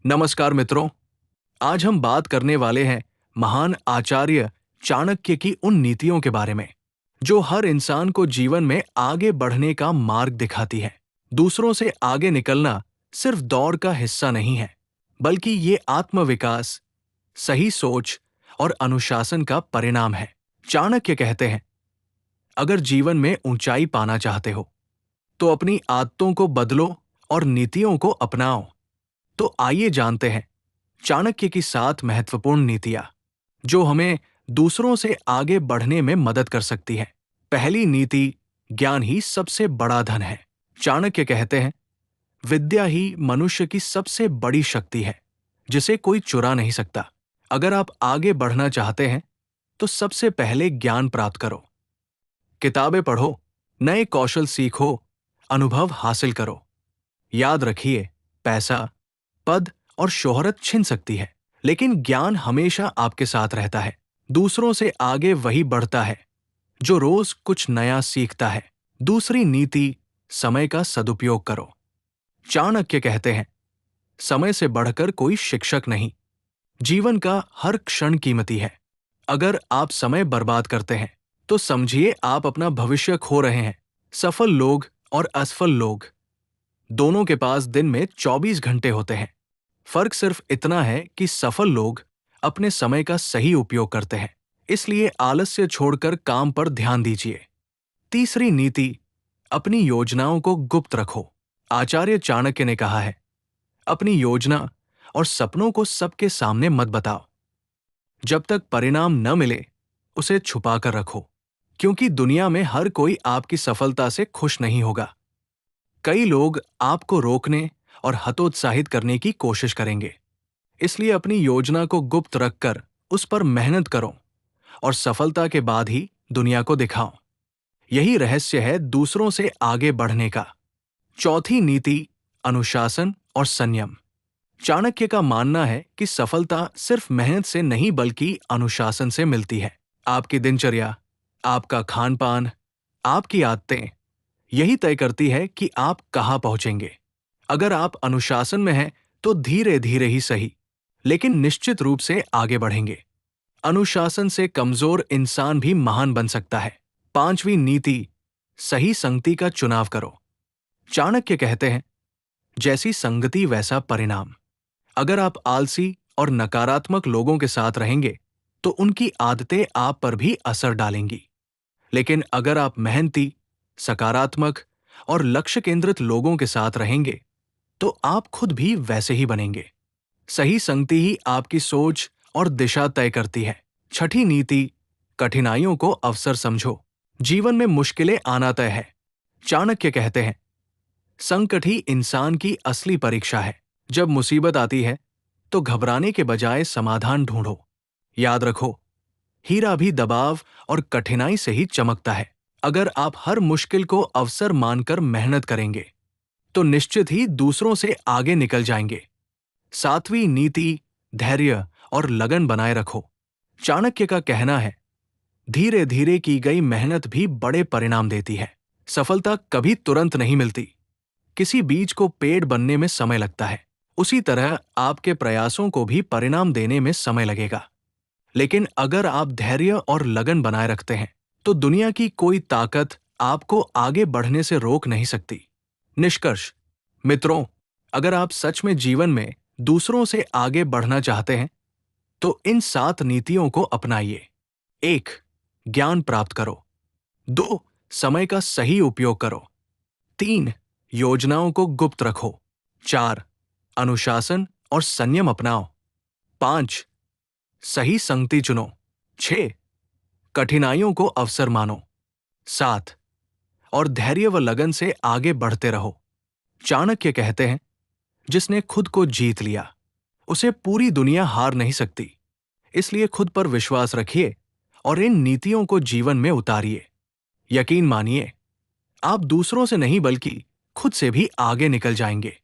नमस्कार मित्रों, आज हम बात करने वाले हैं महान आचार्य चाणक्य की उन नीतियों के बारे में जो हर इंसान को जीवन में आगे बढ़ने का मार्ग दिखाती है। दूसरों से आगे निकलना सिर्फ दौड़ का हिस्सा नहीं है, बल्कि ये आत्मविकास, सही सोच और अनुशासन का परिणाम है। चाणक्य कहते हैं, अगर जीवन में ऊंचाई पाना चाहते हो तो अपनी आदतों को बदलो और नीतियों को अपनाओ। तो आइए जानते हैं चाणक्य की 7 महत्वपूर्ण नीतियां जो हमें दूसरों से आगे बढ़ने में मदद कर सकती हैं। पहली नीति, ज्ञान ही सबसे बड़ा धन है। चाणक्य कहते हैं, विद्या ही मनुष्य की सबसे बड़ी शक्ति है जिसे कोई चुरा नहीं सकता। अगर आप आगे बढ़ना चाहते हैं तो सबसे पहले ज्ञान प्राप्त करो। किताबें पढ़ो, नए कौशल सीखो, अनुभव हासिल करो। याद रखिए, पैसा, पद और शोहरत छिन सकती है, लेकिन ज्ञान हमेशा आपके साथ रहता है। दूसरों से आगे वही बढ़ता है जो रोज कुछ नया सीखता है। दूसरी नीति, समय का सदुपयोग करो। चाणक्य कहते हैं, समय से बढ़कर कोई शिक्षक नहीं। जीवन का हर क्षण कीमती है। अगर आप समय बर्बाद करते हैं तो समझिए आप अपना भविष्य खो रहे हैं। सफल लोग और असफल लोग दोनों के पास दिन में 24 घंटे होते हैं। फर्क सिर्फ इतना है कि सफल लोग अपने समय का सही उपयोग करते हैं, इसलिए आलस्य छोड़कर काम पर ध्यान दीजिए। तीसरी नीति, अपनी योजनाओं को गुप्त रखो। आचार्य चाणक्य ने कहा है, अपनी योजना और सपनों को सबके सामने मत बताओ। जब तक परिणाम न मिले उसे छुपा कर रखो, क्योंकि दुनिया में हर कोई आपकी सफलता से खुश नहीं होगा। कई लोग आपको रोकने और हतोत्साहित करने की कोशिश करेंगे, इसलिए अपनी योजना को गुप्त रखकर उस पर मेहनत करो और सफलता के बाद ही दुनिया को दिखाओ। यही रहस्य है दूसरों से आगे बढ़ने का। चौथी नीति, अनुशासन और संयम। चाणक्य का मानना है कि सफलता सिर्फ मेहनत से नहीं बल्कि अनुशासन से मिलती है। आपकी दिनचर्या, आपका खान पान, आपकी आदतें यही तय करती है कि आप कहां पहुंचेंगे। अगर आप अनुशासन में हैं तो धीरे धीरे ही सही, लेकिन निश्चित रूप से आगे बढ़ेंगे। अनुशासन से कमजोर इंसान भी महान बन सकता है। पांचवी नीति, सही संगति का चुनाव करो। चाणक्य कहते हैं, जैसी संगति वैसा परिणाम। अगर आप आलसी और नकारात्मक लोगों के साथ रहेंगे तो उनकी आदतें आप पर भी असर डालेंगी, लेकिन अगर आप मेहनती, सकारात्मक और लक्ष्य केंद्रित लोगों के साथ रहेंगे तो आप खुद भी वैसे ही बनेंगे। सही संगति ही आपकी सोच और दिशा तय करती है। छठी नीति, कठिनाइयों को अवसर समझो। जीवन में मुश्किलें आना तय है। चाणक्य कहते हैं, संकट ही इंसान की असली परीक्षा है। जब मुसीबत आती है तो घबराने के बजाय समाधान ढूंढो। याद रखो, हीरा भी दबाव और कठिनाई से ही चमकता है। अगर आप हर मुश्किल को अवसर मानकर मेहनत करेंगे तो निश्चित ही दूसरों से आगे निकल जाएंगे। सातवीं नीति, धैर्य और लगन बनाए रखो। चाणक्य का कहना है, धीरे धीरे की गई मेहनत भी बड़े परिणाम देती है। सफलता कभी तुरंत नहीं मिलती। किसी बीज को पेड़ बनने में समय लगता है, उसी तरह आपके प्रयासों को भी परिणाम देने में समय लगेगा। लेकिन अगर आप धैर्य और लगन बनाए रखते हैं तो दुनिया की कोई ताकत आपको आगे बढ़ने से रोक नहीं सकती। निष्कर्ष, मित्रों, अगर आप सच में जीवन में दूसरों से आगे बढ़ना चाहते हैं तो इन 7 नीतियों को अपनाइए। 1. ज्ञान प्राप्त करो। 2. समय का सही उपयोग करो। 3. योजनाओं को गुप्त रखो। 4. अनुशासन और संयम अपनाओ। 5. सही संगति चुनो। 6. कठिनाइयों को अवसर मानो। 7. और धैर्य व लगन से आगे बढ़ते रहो। चाणक्य कहते हैं, जिसने खुद को जीत लिया उसे पूरी दुनिया हार नहीं सकती। इसलिए खुद पर विश्वास रखिए और इन नीतियों को जीवन में उतारिए। यकीन मानिए, आप दूसरों से नहीं बल्कि खुद से भी आगे निकल जाएंगे।